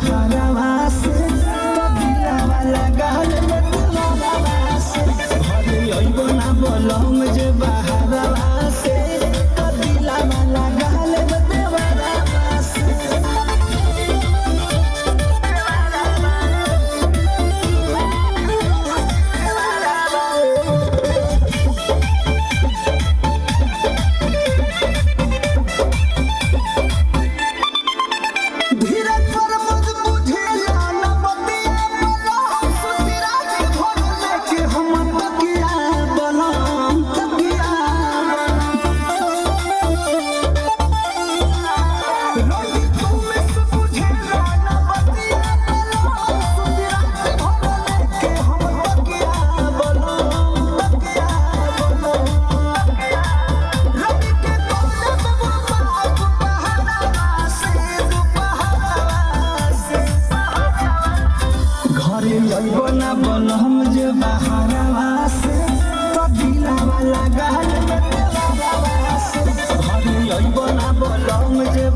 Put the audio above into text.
बहारवा से दिलवा लगल देवरवा से घरे अइबो ना बोलम जे बहारवा से दिलवा लगल देवरवा से अइबो ना बोलम जे बहारवा से दिलवा लगल देवरवा से घरे अइबो ना बोलम जे